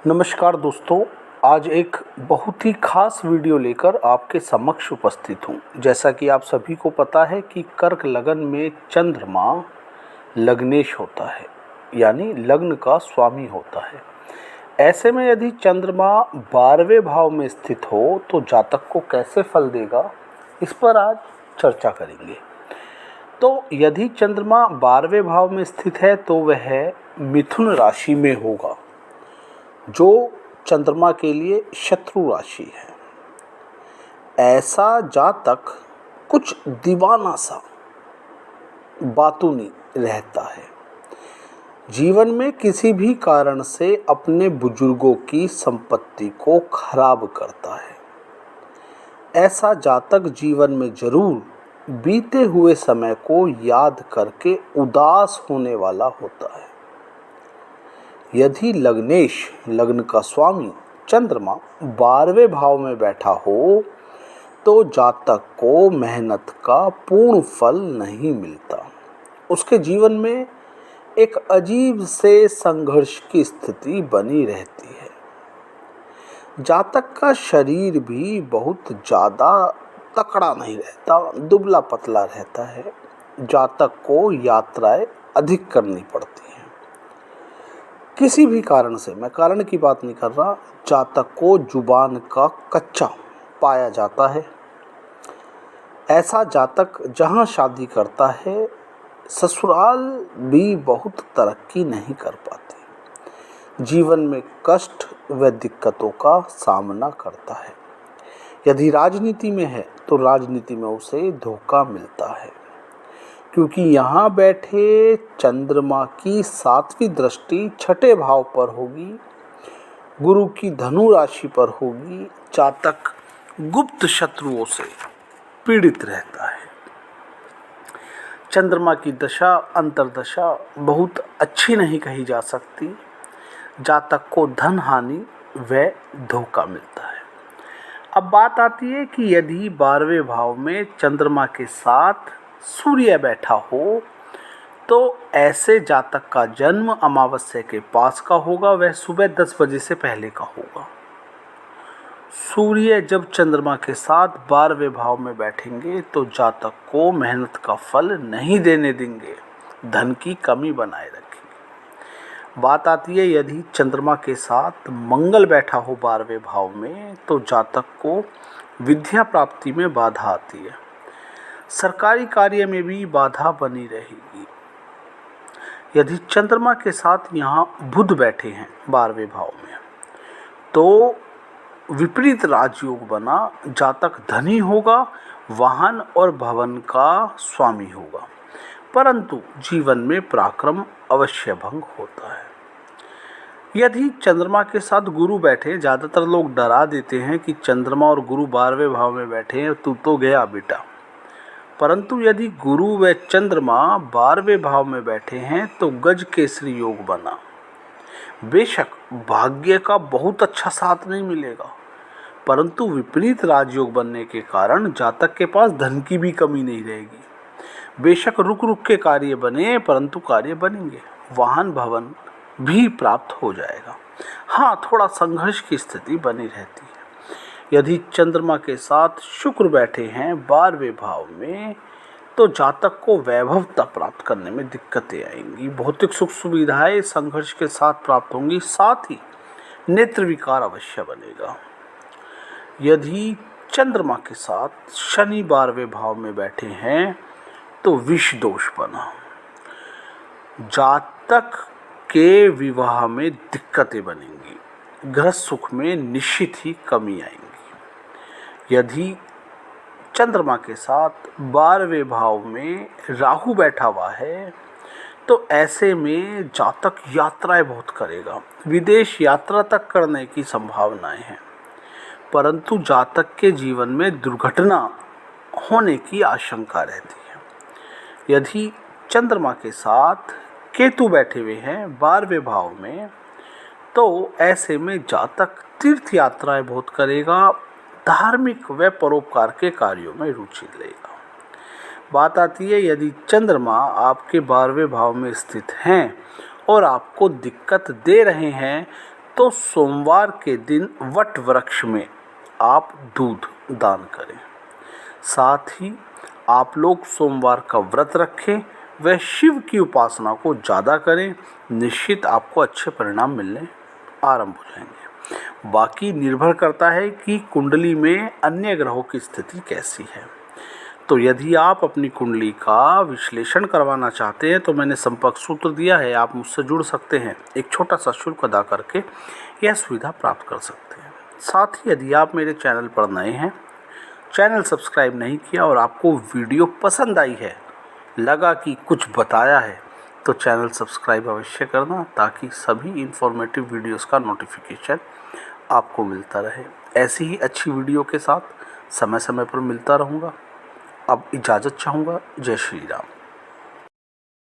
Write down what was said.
नमस्कार दोस्तों, आज एक बहुत ही खास वीडियो लेकर आपके समक्ष उपस्थित हूँ। जैसा कि आप सभी को पता है कि कर्क लगन में चंद्रमा लग्नेश होता है, यानी लग्न का स्वामी होता है। ऐसे में यदि चंद्रमा 12वें भाव में स्थित हो तो जातक को कैसे फल देगा, इस पर आज चर्चा करेंगे। तो यदि चंद्रमा 12वें भाव में स्थित है तो वह मिथुन राशि में होगा, जो चंद्रमा के लिए शत्रु राशि है। ऐसा जातक कुछ दीवाना सा बातूनी रहता है। जीवन में किसी भी कारण से अपने बुजुर्गों की संपत्ति को खराब करता है। ऐसा जातक जीवन में जरूर बीते हुए समय को याद करके उदास होने वाला होता है। यदि लग्नेश लग्न का स्वामी चंद्रमा 12वें भाव में बैठा हो तो जातक को मेहनत का पूर्ण फल नहीं मिलता। उसके जीवन में एक अजीब से संघर्ष की स्थिति बनी रहती है। जातक का शरीर भी बहुत ज़्यादा तकड़ा नहीं रहता, दुबला पतला रहता है। जातक को यात्राएं अधिक करनी पड़ती हैं। किसी भी कारण से, मैं कारण की बात नहीं कर रहा, जातक को जुबान का कच्चा पाया जाता है। ऐसा जातक जहां शादी करता है, ससुराल भी बहुत तरक्की नहीं कर पाती। जीवन में कष्ट व दिक्कतों का सामना करता है। यदि राजनीति में है तो राजनीति में उसे धोखा मिलता है, क्योंकि यहाँ बैठे चंद्रमा की 7वीं दृष्टि छठे भाव पर होगी, गुरु की धनु राशि पर होगी। जातक गुप्त शत्रुओं से पीड़ित रहता है। चंद्रमा की दशा अंतर्दशा बहुत अच्छी नहीं कही जा सकती। जातक को धन हानि व धोखा मिलता है। अब बात आती है कि यदि 12वें भाव में चंद्रमा के साथ सूर्य बैठा हो तो ऐसे जातक का जन्म अमावस्या के पास का होगा, वह सुबह 10 बजे से पहले का होगा। सूर्य जब चंद्रमा के साथ 12वें भाव में बैठेंगे तो जातक को मेहनत का फल नहीं देने देंगे, धन की कमी बनाए रखेंगे। बात आती है यदि चंद्रमा के साथ मंगल बैठा हो 12वें भाव में तो जातक को विद्या प्राप्ति में बाधा आती है। सरकारी कार्य में भी बाधा बनी रहेगी। यदि चंद्रमा के साथ यहाँ बुध बैठे हैं 12वें भाव में तो विपरीत राजयोग बना, जातक धनी होगा, वाहन और भवन का स्वामी होगा, परंतु जीवन में पराक्रम अवश्य भंग होता है। यदि चंद्रमा के साथ गुरु बैठे, ज़्यादातर लोग डरा देते हैं कि चंद्रमा और गुरु 12वें भाव में बैठे हैं, तू तो गया बेटा। परंतु यदि गुरु व चंद्रमा 12वें भाव में बैठे हैं तो गज केसरी योग बना। बेशक भाग्य का बहुत अच्छा साथ नहीं मिलेगा, परंतु विपरीत राजयोग बनने के कारण जातक के पास धन की भी कमी नहीं रहेगी। बेशक रुक रुक के कार्य बने, परंतु कार्य बनेंगे। वाहन भवन भी प्राप्त हो जाएगा। हाँ, थोड़ा संघर्ष की स्थिति बनी रहती है। यदि चंद्रमा के साथ शुक्र बैठे हैं 12वें भाव में तो जातक को वैभवता प्राप्त करने में दिक्कतें आएंगी। भौतिक सुख सुविधाएं संघर्ष के साथ प्राप्त होंगी, साथ ही नेत्र विकार अवश्य बनेगा। यदि चंद्रमा के साथ शनि 12वें भाव में बैठे हैं तो विष दोष बना। जातक के विवाह में दिक्कतें बनेंगी। गृहस्थ सुख में निश्चित ही कमी आएगी। यदि चंद्रमा के साथ 12वें भाव में राहु बैठा हुआ है तो ऐसे में जातक यात्राएं बहुत करेगा। विदेश यात्रा तक करने की संभावनाएं हैं, परंतु जातक के जीवन में दुर्घटना होने की आशंका रहती है। यदि चंद्रमा के साथ केतु बैठे हुए हैं 12वें भाव में तो ऐसे में जातक तीर्थ यात्राएं बहुत करेगा, धार्मिक व परोपकार के कार्यों में रुचि लेगा। बात आती है यदि चंद्रमा आपके 12वें भाव में स्थित हैं और आपको दिक्कत दे रहे हैं तो सोमवार के दिन वट वृक्ष में आप दूध दान करें। साथ ही आप लोग सोमवार का व्रत रखें व शिव की उपासना को ज़्यादा करें, निश्चित आपको अच्छे परिणाम मिलने आरंभ हो जाएंगे। बाकी निर्भर करता है कि कुंडली में अन्य ग्रहों की स्थिति कैसी है। तो यदि आप अपनी कुंडली का विश्लेषण करवाना चाहते हैं तो मैंने संपर्क सूत्र दिया है, आप मुझसे जुड़ सकते हैं। एक छोटा सा शुल्क अदा करके यह सुविधा प्राप्त कर सकते हैं। साथ ही यदि आप मेरे चैनल पर नए हैं, चैनल सब्सक्राइब नहीं किया और आपको वीडियो पसंद आई है, लगा कि कुछ बताया है, तो चैनल सब्सक्राइब अवश्य करना ताकि सभी इन्फॉर्मेटिव वीडियोस का नोटिफिकेशन आपको मिलता रहे। ऐसी ही अच्छी वीडियो के साथ समय समय पर मिलता रहूँगा। अब इजाज़त चाहूँगा। जय श्री राम।